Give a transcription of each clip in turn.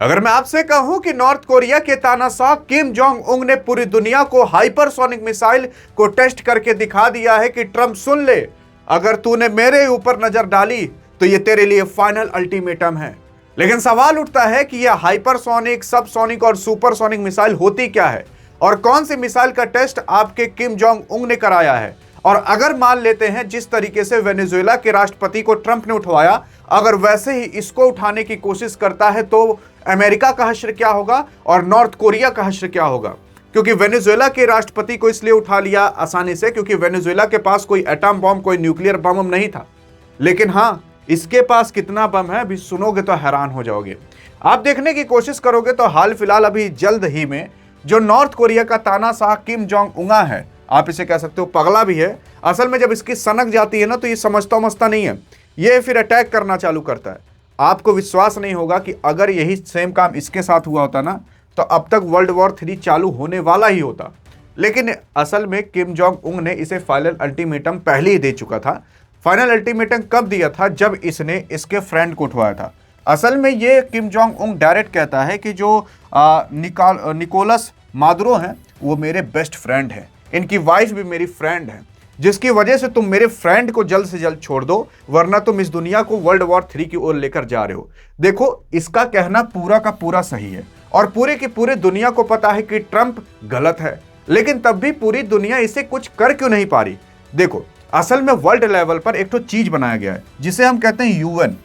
अगर मैं आपसे कहूं कि नॉर्थ कोरिया के तानाशाह किम जोंग उंग ने पूरी दुनिया को हाइपरसोनिक मिसाइल को टेस्ट करके दिखा दिया है कि ट्रंप सुन ले, अगर तूने मेरे ऊपर नजर डाली तो ये तेरे लिए फाइनल अल्टीमेटम है। लेकिन सवाल उठता है कि यह हाइपरसोनिक, सबसोनिक और सुपरसोनिक मिसाइल होती क्या है और कौन सी मिसाइल का टेस्ट आपके किम जोंग उंग ने कराया है। और अगर मान लेते हैं जिस तरीके से वेनेजुएला के राष्ट्रपति को ट्रंप ने उठवाया, अगर वैसे ही इसको उठाने की कोशिश करता है तो अमेरिका का हश्र क्या होगा और नॉर्थ कोरिया का हश्र क्या होगा। क्योंकि वेनेजुएला के राष्ट्रपति को इसलिए उठा लिया आसानी से क्योंकि वेनेजुएला के पास कोई एटम बम, कोई न्यूक्लियर बम नहीं था। लेकिन हां, इसके पास कितना बम है अभी सुनोगे तो हैरान हो जाओगे। आप देखने की कोशिश करोगे तो हाल फिलहाल अभी जल्द ही में जो नॉर्थ कोरिया का तानाशाह किम जोंग उंग है, आप इसे कह सकते हो पगला भी है। असल में जब इसकी सनक जाती है ना तो ये समझता नहीं है, ये फिर अटैक करना चालू करता है। आपको विश्वास नहीं होगा कि अगर यही सेम काम इसके साथ हुआ होता ना तो अब तक वर्ल्ड वॉर 3 चालू होने वाला ही होता। लेकिन असल में किम जोंग उंग ने इसे फाइनल अल्टीमेटम पहले ही दे चुका था। फाइनल अल्टीमेटम कब दिया था? जब इसने इसके फ्रेंड को उठवाया था। असल में ये किम जोंग उंग डायरेक्ट कहता है कि जो निकोलस मादुरो हैं वो मेरे बेस्ट फ्रेंड हैं, इनकी वाइफ भी मेरी फ्रेंड है, जिसकी वजह से तुम मेरे फ्रेंड को जल्द से जल्द छोड़ दो वरना तुम इस दुनिया को वर्ल्ड वॉर 3 की ओर लेकर जा रहे हो। देखो, इसका कहना पूरा का पूरा सही है और पूरे की पूरी दुनिया को पता है कि ट्रंप गलत है, लेकिन तब भी पूरी दुनिया इसे कुछ कर क्यों नहीं पा रही। देखो, असल में वर्ल्ड लेवल पर एक तो चीज बनाया गया है जिसे हम कहते हैं यूएन।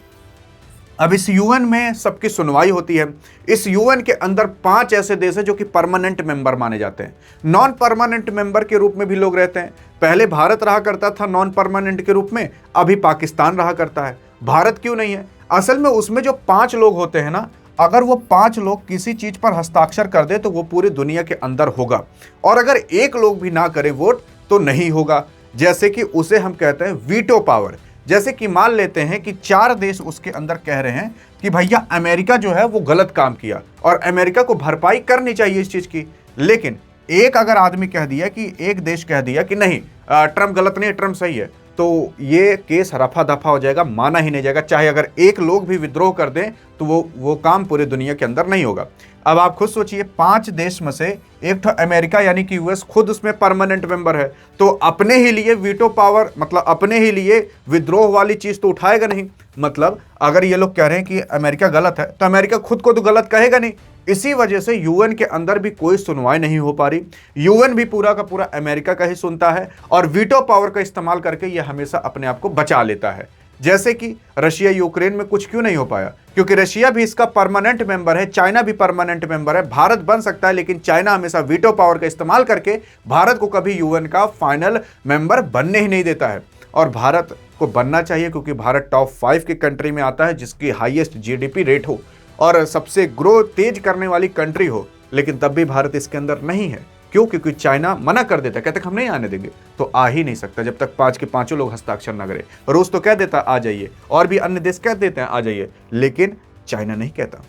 अब इस यूएन में सबकी सुनवाई होती है। इस यूएन के अंदर 5 ऐसे देश हैं जो कि परमानेंट मेंबर माने जाते हैं। नॉन परमानेंट मेंबर के रूप में भी लोग रहते हैं। पहले भारत रहा करता था नॉन परमानेंट के रूप में, अभी पाकिस्तान रहा करता है। भारत क्यों नहीं है? असल में उसमें जो 5 लोग होते हैं ना, अगर वो 5 लोग किसी चीज पर हस्ताक्षर कर दे तो वो पूरी दुनिया के अंदर होगा, और अगर एक लोग भी ना करे वोट तो नहीं होगा। जैसे कि उसे हम कहते हैं वीटो पावर। जैसे कि मान लेते हैं कि 4 देश उसके अंदर कह रहे हैं कि भैया अमेरिका जो है वो गलत काम किया और अमेरिका को भरपाई करनी चाहिए इस चीज की, लेकिन एक अगर आदमी कह दिया कि एक देश कह दिया कि नहीं ट्रंप गलत नहीं है, ट्रंप सही है, तो ये केस रफा दफा हो जाएगा, माना ही नहीं जाएगा। चाहे अगर एक लोग भी विद्रोह कर दें तो वो काम पूरे दुनिया के अंदर नहीं होगा। अब आप खुद सोचिए, 5 देश में से एक तो अमेरिका यानी कि यूएस खुद उसमें परमानेंट मेंबर है, तो अपने ही लिए वीटो पावर, मतलब अपने ही लिए विद्रोह वाली चीज तो उठाएगा नहीं। मतलब अगर ये लोग कह रहे हैं कि अमेरिका गलत है तो अमेरिका खुद को तो गलत कहेगा नहीं। इसी वजह से यूएन के अंदर भी कोई सुनवाई नहीं हो पा रही। यूएन भी पूरा का पूरा अमेरिका का ही सुनता है और वीटो पावर का इस्तेमाल करके ये हमेशा अपने आप को बचा लेता है। जैसे कि रशिया यूक्रेन में कुछ क्यों नहीं हो पाया, क्योंकि रशिया भी इसका परमानेंट मेंबर है, चाइना भी परमानेंट मेंबर है। भारत बन सकता है लेकिन चाइना हमेशा वीटो पावर का इस्तेमाल करके भारत को कभी यूएन का फाइनल मेंबर बनने ही नहीं देता है। और भारत को बनना चाहिए क्योंकि भारत टॉप 5 की कंट्री में आता है जिसकी हाईएस्ट जीडीपी रेट हो और सबसे ग्रो तेज करने वाली कंट्री हो, लेकिन तब भी भारत इसके अंदर नहीं है। क्यों? क्योंकि चाइना मना कर देता है, कहते हम नहीं आने देंगे, तो आ ही नहीं सकता जब तक 5 के 5 लोग हस्ताक्षर न करें। रूस तो कह देता आ जाइए, और भी अन्य देश कह देते हैं आ जाइए, लेकिन चाइना नहीं कहता।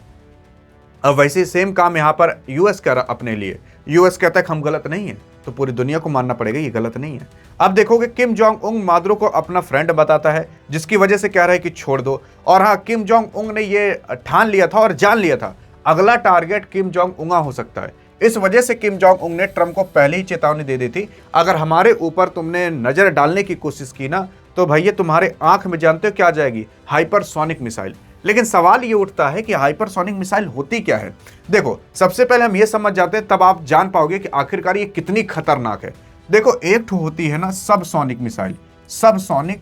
अब वैसे सेम काम यहां पर यूएस कर अपने लिए, यूएस कहता है हम गलत नहीं है, तो पूरी दुनिया को मानना पड़ेगा ये गलत नहीं है। अब देखोगे किम जोंग उंग मादुरो को अपना फ्रेंड बताता है, जिसकी वजह से कह रहा है कि छोड़ दो। और हाँ, किम जोंग उंग ने ये ठान लिया था और जान लिया था अगला टारगेट किम जोंग उंगा हो सकता है। इस वजह से किम जोंग उंग ने ट्रंप को पहले ही चेतावनी दे दी थी, अगर हमारे ऊपर तुमने नजर डालने की कोशिश की ना तो भैया तुम्हारे आंख में जानते हो क्या आ जाएगी? Hypersonic missile. लेकिन सवाल ये उठता है कि हाइपरसोनिक मिसाइल होती क्या है। देखो, सबसे पहले हम ये समझ जाते हैं, तब आप जान पाओगे कि आखिरकार ये कितनी खतरनाक है। देखो, एक होती है ना सबसोनिक मिसाइल, सबसोनिक,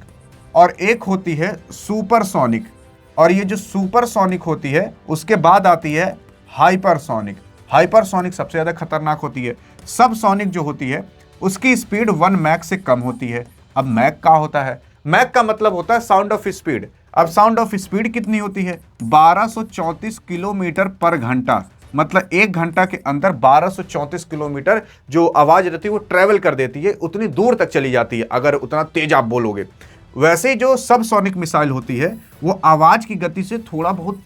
और एक होती है सुपरसोनिक, और ये जो सुपरसोनिक होती है उसके बाद आती है हाइपरसोनिक। हाइपरसोनिक सबसे ज्यादा खतरनाक होती है। सबसोनिक जो होती है उसकी स्पीड 1 मैक से कम होती है। अब मैक क्या होता है? मैक का मतलब होता है साउंड ऑफ स्पीड। अब साउंड ऑफ स्पीड कितनी होती है? 1234 किलोमीटर पर घंटा। मतलब 1 घंटा के अंदर 1234 किलोमीटर जो आवाज रहती है वो ट्रेवल कर देती है, उतनी दूर तक चली जाती है अगर उतना तेज आप बोलोगे। वैसे जो सबसोनिक मिसाइल होती है वो आवाज की गति से थोड़ा बहुत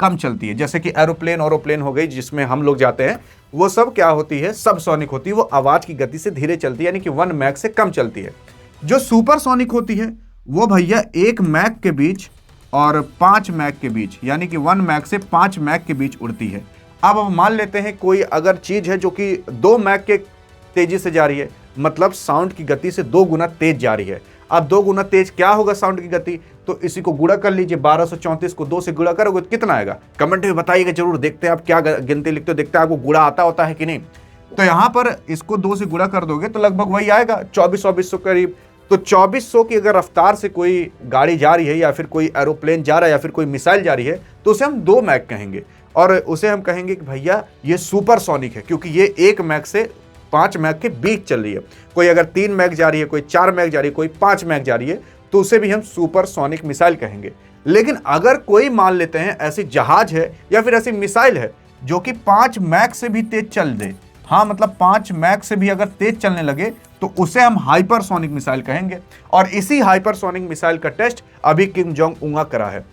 कम चलती है, जैसे कि एरोप्लेन हो गई जिसमें हम लोग जाते हैं, वो सब क्या होती है? सबसोनिक होती है। वो आवाज की गति से धीरे चलती है, यानी कि 1 मैक से कम चलती है। जो सुपरसोनिक होती है वो भैया 1 मैक के बीच और 5 मैक के बीच, यानी कि 1 मैक से 5 मैक के बीच उड़ती है। अब मान लेते हैं कोई अगर चीज है जो कि 2 मैक के तेजी से जा रही है, मतलब साउंड की गति से 2 गुना तेज जा रही है। अब 2 गुना तेज क्या होगा साउंड की गति, तो इसी को गुणा कर लीजिए, 1234 को 2 से गुणा करोगे तो कितना आएगा, कमेंट में बताइएगा जरूर। देखते हैं आप क्या गिनती लिखते हो, देखते हैं आपको गुणा आता होता है कि नहीं। तो यहां पर इसको 2 से गुणा कर दोगे तो लगभग वही आएगा, 2400 करीब। तो 2400 की अगर रफ्तार से कोई गाड़ी जा रही है या फिर कोई एरोप्लेन जा रहा है या फिर कोई मिसाइल जा रही है तो उसे हम 2 मैक कहेंगे, और उसे हम कहेंगे कि भैया ये सुपरसोनिक है, क्योंकि ये 1 मैक से 5 मैक के बीच चल रही है। कोई अगर 3 मैक जा रही है, कोई 4 मैक जा रही है, कोई 5 मैक जा रही है, तो उसे भी हम सुपरसोनिक मिसाइल कहेंगे। लेकिन अगर कोई मान लेते हैं ऐसी जहाज है या फिर ऐसी मिसाइल है जो कि 5 मैक से भी तेज चल दे, हाँ मतलब 5 मैक से भी अगर तेज चलने लगे, तो उसे हम हाइपरसोनिक मिसाइल कहेंगे। और इसी हाइपरसोनिक मिसाइल का टेस्ट अभी किम जोंग उंग करा है।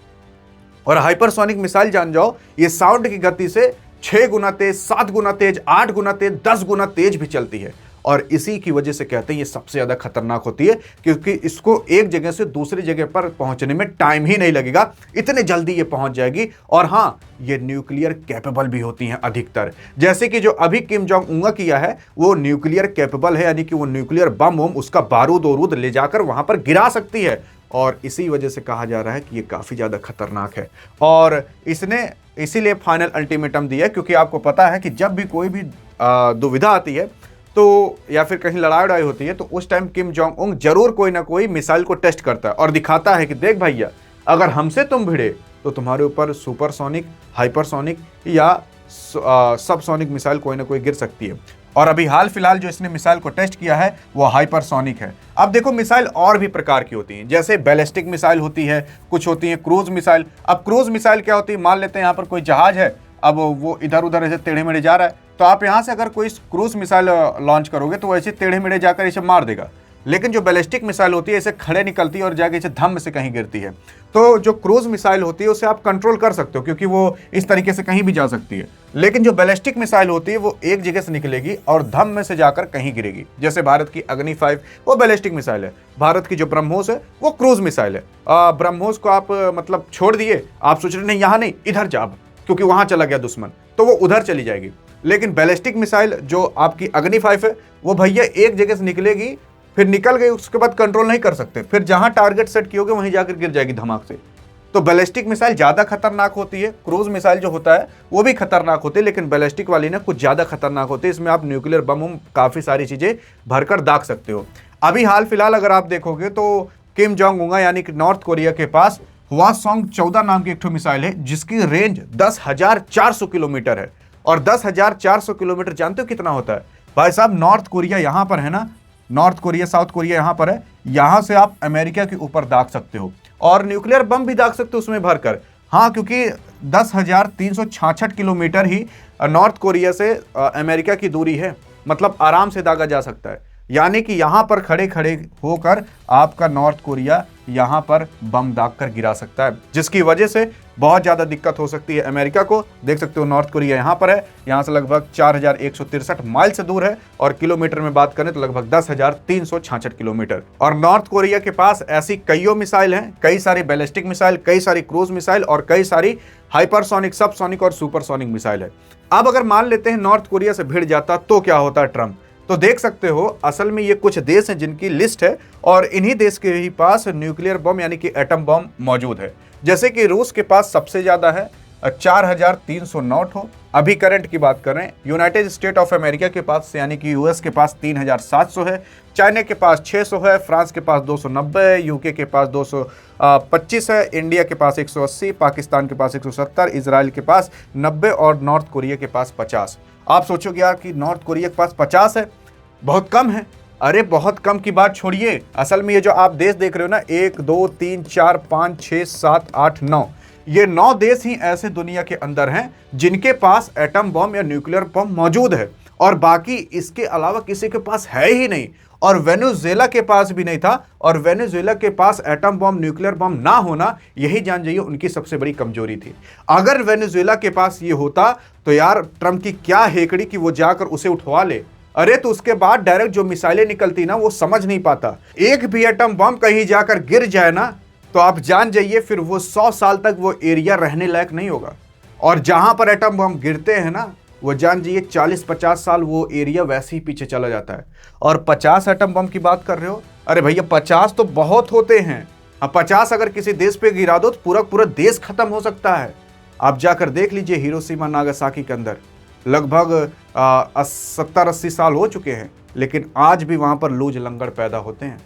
और हाइपरसोनिक मिसाइल जान जाओ, ये साउंड की गति से 6 गुना तेज, 7 गुना तेज, 8 गुना तेज, 10 गुना तेज भी चलती है। और इसी की वजह से कहते हैं ये सबसे ज्यादा खतरनाक होती है, क्योंकि इसको एक जगह से दूसरी जगह पर पहुंचने में टाइम ही नहीं लगेगा, इतने जल्दी ये पहुंच जाएगी। और हाँ, ये न्यूक्लियर कैपेबल भी होती हैं अधिकतर, जैसे कि जो अभी किम जोंग उंग किया है वो न्यूक्लियर कैपेबल है, यानी कि वो न्यूक्लियर बम उसका बारूद वरूद ले जाकर वहां पर गिरा सकती है। और इसी वजह से कहा जा रहा है कि ये काफी ज्यादा खतरनाक है। और इसने इसीलिए फाइनल अल्टीमेटम दिया, क्योंकि आपको पता है कि जब भी कोई भी दुविधा आती है तो या फिर कहीं लड़ाई उड़ाई होती है, तो उस टाइम किम जोंग उंग जरूर कोई ना कोई मिसाइल को टेस्ट करता है और दिखाता है कि देख भैया, अगर हमसे तुम भिड़े तो तुम्हारे ऊपर सुपरसोनिक, हाइपरसोनिक या सबसोनिक मिसाइल कोई ना कोई गिर सकती है। और अभी हाल फिलहाल जो इसने मिसाइल को टेस्ट किया है वो हाइपरसोनिक है। अब देखो, मिसाइल और भी प्रकार की होती हैं, जैसे बैलिस्टिक मिसाइल होती है, कुछ होती है क्रूज मिसाइल। अब क्रूज मिसाइल क्या होती है, मान लेते हैं यहाँ पर कोई जहाज है, अब वो इधर उधर ऐसे टेढ़े मेढ़े जा रहा है, तो आप यहाँ से अगर कोई क्रूज मिसाइल लॉन्च करोगे तो ऐसे टेढ़े मेढ़े जाकर इसे मार देगा। लेकिन जो बैलिस्टिक मिसाइल होती है इसे खड़े निकलती है और जाके इसे धम से कहीं गिरती है। तो जो क्रूज मिसाइल होती है उसे आप कंट्रोल कर सकते हो, क्योंकि वो इस तरीके से कहीं भी जा सकती है। लेकिन जो बैलिस्टिक मिसाइल होती है वो एक जगह से निकलेगी और धम में से जाकर कहीं गिरेगी। जैसे भारत की अग्नि 5 वो बैलिस्टिक मिसाइल है, भारत की जो ब्रह्मोस है वो क्रूज मिसाइल है। ब्रह्मोस को आप मतलब छोड़ दिए, आप सोच रहे नहीं यहाँ नहीं इधर जा, क्योंकि वहां चला गया दुश्मन, तो वो उधर चली जाएगी। लेकिन बैलिस्टिक मिसाइल जो आपकी अग्नि 5 है वो भैया एक जगह से निकलेगी, फिर निकल गई, उसके बाद कंट्रोल नहीं कर सकते, फिर जहां टारगेट सेट किए वहीं जाकर गिर जाएगी धमाक से। तो बैलिस्टिक मिसाइल ज्यादा खतरनाक होती है, क्रूज मिसाइल जो होता है वो भी खतरनाक होती है, लेकिन बैलिस्टिक वाली ना कुछ ज्यादा खतरनाक होती है। इसमें आप न्यूक्लियर बम काफी सारी चीजें भरकर दाग सकते हो। अभी हाल फिलहाल अगर आप देखोगे तो किम जोंग उंग यानी कि नॉर्थ कोरिया के पास हवासोंग 14 नाम की एक मिसाइल है, जिसकी रेंज 10,400 किलोमीटर है। और 10,400 किलोमीटर जानते हो कितना होता है भाई साहब? नॉर्थ कोरिया यहां पर है ना, नॉर्थ कोरिया साउथ कोरिया यहां पर है, यहां से आप अमेरिका के ऊपर दाग सकते हो और न्यूक्लियर बम भी दाग सकते हो उसमें भरकर। हाँ, क्योंकि 10,366 किलोमीटर ही नॉर्थ कोरिया से अमेरिका की दूरी है, मतलब आराम से दागा जा सकता है। यानी कि यहां पर खड़े खड़े होकर आपका नॉर्थ कोरिया यहां पर बम दाग कर गिरा सकता है, जिसकी वजह से बहुत ज्यादा दिक्कत हो सकती है अमेरिका को। देख सकते हो नॉर्थ कोरिया यहां पर है, यहां से लगभग 4,163 माइल से दूर है, और किलोमीटर में बात करें तो लगभग 10,366 किलोमीटर। और नॉर्थ कोरिया के पास ऐसी कईयों मिसाइल हैं, कई सारी बैलिस्टिक मिसाइल, कई सारी क्रूज मिसाइल और कई सारी हाइपरसोनिक, सबसोनिक और सुपरसोनिक मिसाइल है। अब अगर मान लेते हैं नॉर्थ कोरिया से भिड़ जाता तो क्या होता ट्रंप, तो देख सकते हो असल में ये कुछ देश हैं जिनकी लिस्ट है, और इन्हीं देश के ही पास न्यूक्लियर बम यानी कि एटम बम मौजूद है। जैसे कि रूस के पास सबसे ज्यादा है 4,309 अभी करंट की बात करें। यूनाइटेड स्टेट ऑफ अमेरिका के पास यानी कि यूएस के पास 3,700 है, चाइना के पास 600 है, फ्रांस के पास 290 है, यूके के पास 225 है, इंडिया के पास 180, पाकिस्तान के पास 170, इजराइल के पास 90 और नॉर्थ कोरिया के पास 50। आप सोचोगे यार कि नॉर्थ कोरिया के पास 50 है, बहुत कम है। अरे बहुत कम की बात छोड़िए, असल में ये जो आप देश देख रहे हो ना, 1 2 3 4 5 6 7 8 9, ये 9 देश ही ऐसे दुनिया के अंदर हैं जिनके पास एटम बम या न्यूक्लियर बम मौजूद है, और बाकी इसके अलावा किसी के पास है ही नहीं। और वेनेजुएला के पास भी नहीं था, और वेनेजुएला के पास एटम बम, न्यूक्लियर बम ना होना, यही जान जाइए उनकी सबसे बड़ी कमजोरी थी। अगर वेनेजुएला के पास ये होता तो यार ट्रंप की क्या हेकड़ी कि वो जाकर उसे उठवा ले। अरे तो उसके बाद डायरेक्ट जो मिसाइलें निकलती ना वो समझ नहीं पाता। एक भी एटम बम कहीं जाकर गिर जाए ना तो आप जान जाइए फिर वो 100 साल तक वो एरिया रहने लायक नहीं होगा। और जहां पर एटम बम गिरते हैं ना, वो जान जाइए 40-50 साल वो एरिया वैसे ही पीछे चला जाता है। और 50 एटम बम की बात कर रहे हो, अरे भैया 50 तो बहुत होते हैं। अब 50 अगर किसी देश पे गिरा दो तो पूरा पूरा देश खत्म हो सकता है। आप जाकर देख लीजिए हिरोशिमा नागासाकी के अंदर लगभग 70-80 साल हो चुके हैं, लेकिन आज भी वहां पर लूज लंगड़ पैदा होते हैं।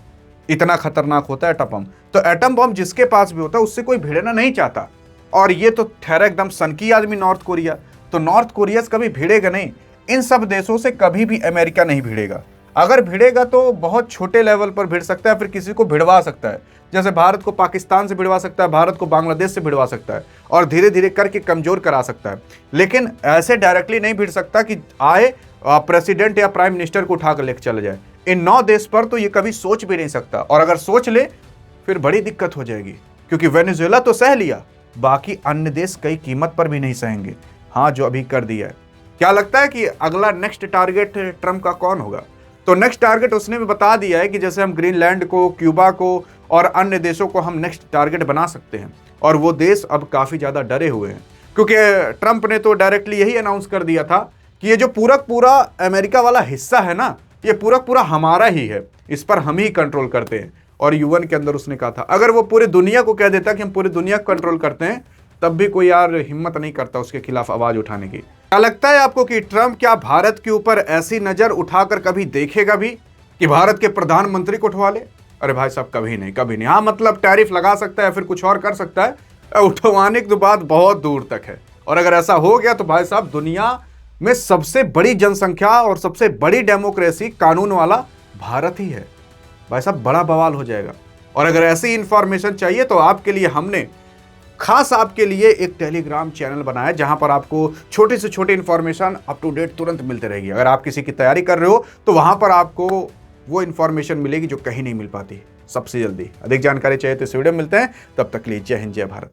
इतना खतरनाक होता है एटम बम। तो एटम बम जिसके पास भी होता है उससे कोई भिड़ना नहीं चाहता। और ये तो ठहरा एकदम सनकी आदमी नॉर्थ कोरिया, तो नॉर्थ कोरिया से कभी भिड़ेगा नहीं। इन सब देशों से कभी भी अमेरिका नहीं भिड़ेगा। अगर भिड़ेगा तो बहुत छोटे लेवल पर भिड़ सकता है, फिर किसी को भिड़वा सकता है। जैसे भारत को पाकिस्तान से भिड़वा सकता है, भारत को बांग्लादेश से भिड़वा सकता है, और धीरे धीरे करके कमजोर करा सकता है। लेकिन ऐसे डायरेक्टली नहीं भिड़ सकता कि आए प्रेसिडेंट या प्राइम मिनिस्टर को उठाकर लेकर चले जाए। इन 9 देश पर तो ये कभी सोच भी नहीं सकता, और अगर सोच ले फिर बड़ी दिक्कत हो जाएगी, क्योंकि वेनेजुएला तो सह लिया, बाकी अन्य देश कई कीमत पर भी नहीं सहेंगे। हाँ, जो अभी कर दिया है। क्या लगता है कि अगला नेक्स्ट टारगेट ट्रम्प का कौन होगा? तो नेक्स्ट टारगेट उसने भी बता दिया है कि जैसे हम ग्रीनलैंड को, क्यूबा को और अन्य देशों को हम नेक्स्ट टारगेट बना सकते हैं। और वो देश अब काफी ज्यादा डरे हुए हैं, क्योंकि ट्रम्प ने तो डायरेक्टली यही अनाउंस कर दिया था कि ये जो पूरा अमेरिका वाला हिस्सा है ना, ये पूरा हमारा ही है, इस पर हम ही कंट्रोल करते हैं। और यूएन के अंदर उसने कहा था अगर वो पूरी दुनिया को कह देता कि हम पूरी दुनिया को कंट्रोल करते हैं, तब भी कोई यार हिम्मत नहीं करता उसके खिलाफ आवाज उठाने की। क्या लगता है आपको कि ट्रम्प क्या भारत के ऊपर ऐसी नजर उठाकर कभी देखेगा भी कि भारत के प्रधानमंत्री को उठवा ले? अरे भाई साहब, कभी नहीं, कभी नहीं। हाँ, मतलब टैरिफ लगा सकता है, फिर कुछ और कर सकता है, उठवाने की तो बात बहुत दूर तक है। और अगर ऐसा हो गया तो भाई साहब, दुनिया में सबसे बड़ी जनसंख्या और सबसे बड़ी डेमोक्रेसी कानून वाला भारत ही है। भाई साहब, बड़ा बवाल हो जाएगा। और अगर ऐसी इंफॉर्मेशन चाहिए तो आपके लिए हमने खास आपके लिए एक टेलीग्राम चैनल बनाया, जहां पर आपको छोटी से छोटी इंफॉर्मेशन अप टू डेट तुरंत मिलते रहेगी। अगर आप किसी की तैयारी कर रहे हो तो वहां पर आपको वो इंफॉर्मेशन मिलेगी जो कहीं नहीं मिल पाती सबसे जल्दी। अधिक जानकारी चाहिए तो इस वीडियो में मिलते हैं, तब तक के लिए जय हिंद, जय भारत।